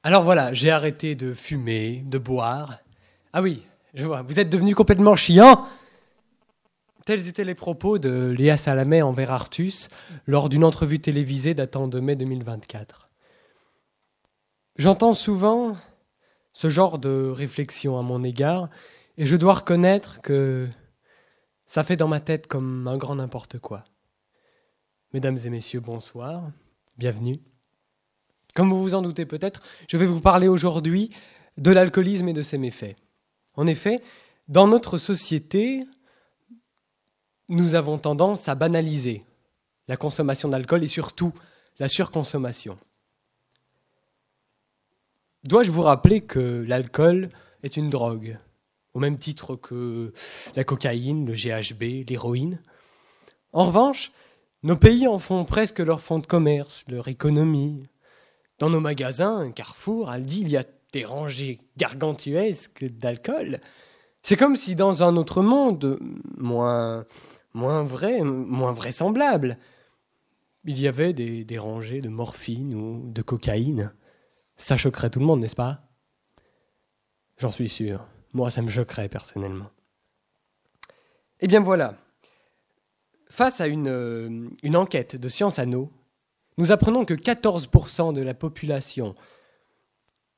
Alors voilà, j'ai arrêté de fumer, de boire. Ah oui, je vois, vous êtes devenu complètement chiant. Tels étaient les propos de Léa Salamé envers Artus lors d'une entrevue télévisée datant de mai 2024. J'entends souvent ce genre de réflexion à mon égard et je dois reconnaître que ça fait dans ma tête comme un grand n'importe quoi. Mesdames et messieurs, bonsoir, bienvenue. Comme vous vous en doutez peut-être, je vais vous parler aujourd'hui de l'alcoolisme et de ses méfaits. En effet, dans notre société, nous avons tendance à banaliser la consommation d'alcool et surtout la surconsommation. Dois-je vous rappeler que l'alcool est une drogue, au même titre que la cocaïne, le GHB, l'héroïne? En revanche, nos pays en font presque leur fonds de commerce, leur économie. Dans nos magasins, Carrefour, Aldi, il y a des rangées gargantuesques d'alcool. C'est comme si dans un autre monde, moins vrai, moins vraisemblable, il y avait des rangées de morphine ou de cocaïne. Ça choquerait tout le monde, n'est-ce pas? J'en suis sûr. Moi, ça me choquerait personnellement. Eh bien voilà. Face à une enquête de Sciences Anno, nous apprenons que 14% de la population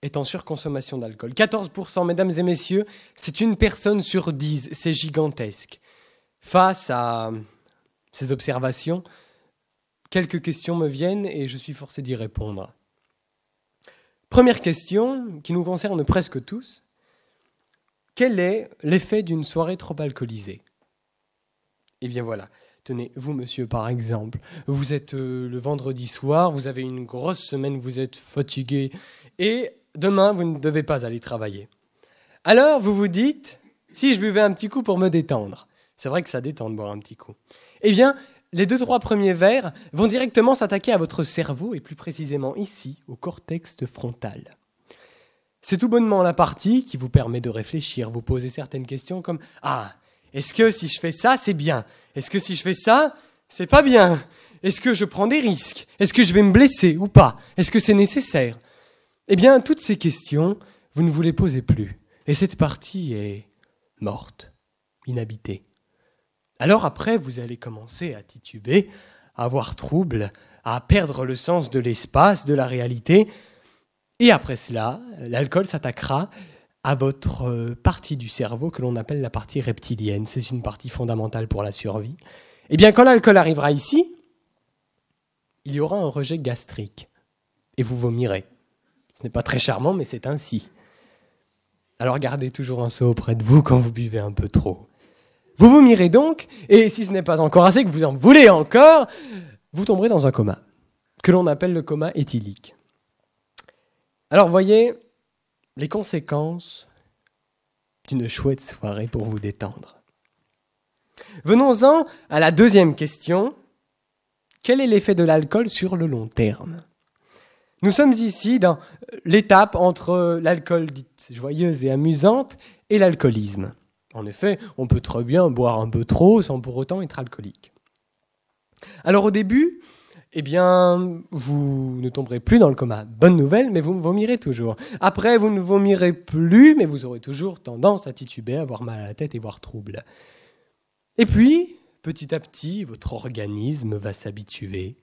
est en surconsommation d'alcool. 14%, mesdames et messieurs, c'est une personne sur 10, c'est gigantesque. Face à ces observations, quelques questions me viennent et je suis forcé d'y répondre. Première question, qui nous concerne presque tous. Quel est l'effet d'une soirée trop alcoolisée? Eh bien voilà. Tenez, vous, monsieur, par exemple, vous êtes le vendredi soir, vous avez une grosse semaine, vous êtes fatigué, et demain, vous ne devez pas aller travailler. Alors, vous vous dites, si je buvais un petit coup pour me détendre, c'est vrai que ça détend de boire un petit coup. Eh bien, les 2-3 premiers verres vont directement s'attaquer à votre cerveau, et plus précisément ici, au cortex frontal. C'est tout bonnement la partie qui vous permet de réfléchir, vous poser certaines questions comme « Ah, est-ce que si je fais ça, c'est bien ? Est-ce que si je fais ça, c'est pas bien ? Est-ce que je prends des risques ? Est-ce que je vais me blesser ou pas ? Est-ce que c'est nécessaire ? » Eh bien, toutes ces questions, vous ne vous les posez plus. Et cette partie est morte, inhabitée. Alors après, vous allez commencer à tituber, à avoir trouble, à perdre le sens de l'espace, de la réalité. Et après cela, l'alcool s'attaquera à votre partie du cerveau que l'on appelle la partie reptilienne. C'est une partie fondamentale pour la survie. Eh bien, quand l'alcool arrivera ici, il y aura un rejet gastrique. Et vous vomirez. Ce n'est pas très charmant, mais c'est ainsi. Alors gardez toujours un seau auprès de vous quand vous buvez un peu trop. Vous vomirez donc, et si ce n'est pas encore assez, que vous en voulez encore, vous tomberez dans un coma, que l'on appelle le coma éthylique. Alors voyez les conséquences d'une chouette soirée pour vous détendre. Venons-en à la deuxième question. Quel est l'effet de l'alcool sur le long terme ? Nous sommes ici dans l'étape entre l'alcool dite joyeuse et amusante et l'alcoolisme. En effet, on peut très bien boire un peu trop sans pour autant être alcoolique. Alors au début, eh bien, vous ne tomberez plus dans le coma. Bonne nouvelle, mais vous vomirez toujours. Après, vous ne vomirez plus, mais vous aurez toujours tendance à tituber, à avoir mal à la tête et voir trouble. Et puis, petit à petit, votre organisme va s'habituer.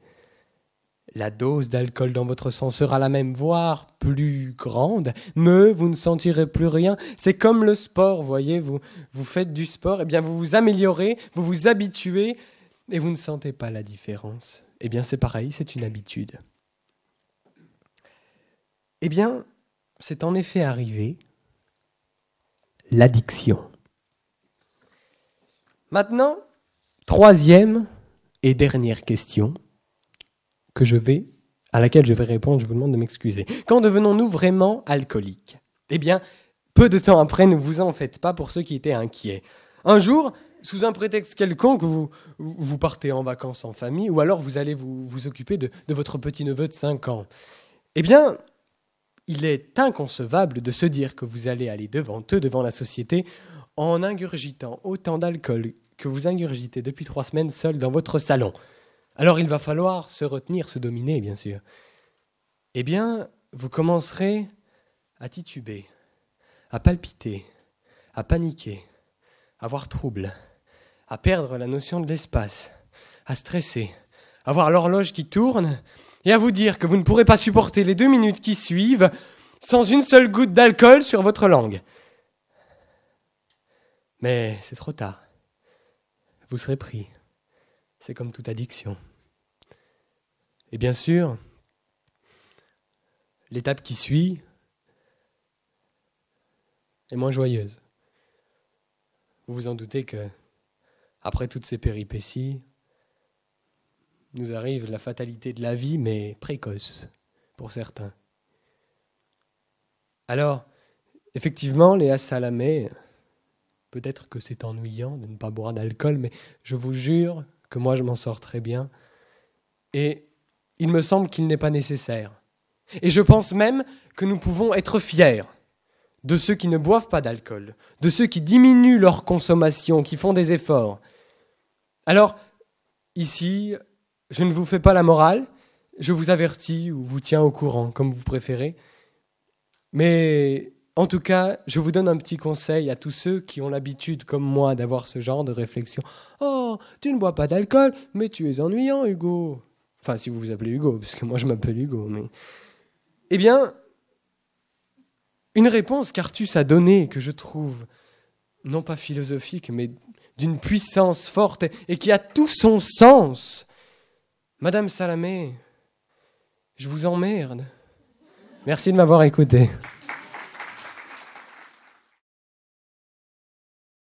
La dose d'alcool dans votre sang sera la même, voire plus grande, mais vous ne sentirez plus rien. C'est comme le sport, voyez, vous faites du sport, eh bien vous vous améliorez, vous vous habituez, et vous ne sentez pas la différence. Eh bien c'est pareil, c'est une habitude. Eh bien, c'est en effet arrivé l'addiction. Maintenant, troisième et dernière question à laquelle je vais répondre, je vous demande de m'excuser. Quand devenons-nous vraiment alcooliques ? Eh bien, peu de temps après, ne vous en faites pas pour ceux qui étaient inquiets. Un jour, sous un prétexte quelconque, vous partez en vacances en famille, ou alors vous allez vous occuper de votre petit-neveu de 5 ans. Eh bien, il est inconcevable de se dire que vous allez aller devant eux, devant la société, en ingurgitant autant d'alcool que vous ingurgitez depuis 3 semaines seul dans votre salon. Alors il va falloir se retenir, se dominer, bien sûr. Eh bien, vous commencerez à tituber, à palpiter, à paniquer, à avoir trouble, à perdre la notion de l'espace, à stresser, à voir l'horloge qui tourne et à vous dire que vous ne pourrez pas supporter les 2 minutes qui suivent sans une seule goutte d'alcool sur votre langue. Mais c'est trop tard. Vous serez pris. C'est comme toute addiction. Et bien sûr, l'étape qui suit est moins joyeuse. Vous vous en doutez que, après toutes ces péripéties, nous arrive la fatalité de la vie, mais précoce, pour certains. Alors, effectivement, Léa Salamé, peut-être que c'est ennuyant de ne pas boire d'alcool, mais je vous jure que moi je m'en sors très bien. Et il me semble qu'il n'est pas nécessaire. Et je pense même que nous pouvons être fiers de ceux qui ne boivent pas d'alcool, de ceux qui diminuent leur consommation, qui font des efforts. Alors, ici, je ne vous fais pas la morale, je vous avertis ou vous tiens au courant, comme vous préférez. Mais en tout cas, je vous donne un petit conseil à tous ceux qui ont l'habitude, comme moi, d'avoir ce genre de réflexion. « Oh, tu ne bois pas d'alcool, mais tu es ennuyant, Hugo. » Enfin, si vous vous appelez Hugo, parce que moi je m'appelle Hugo. Mais... Eh bien, une réponse qu'Artus a donnée, que je trouve non pas philosophique, mais d'une puissance forte et qui a tout son sens. Madame Salamé, je vous emmerde. Merci de m'avoir écouté.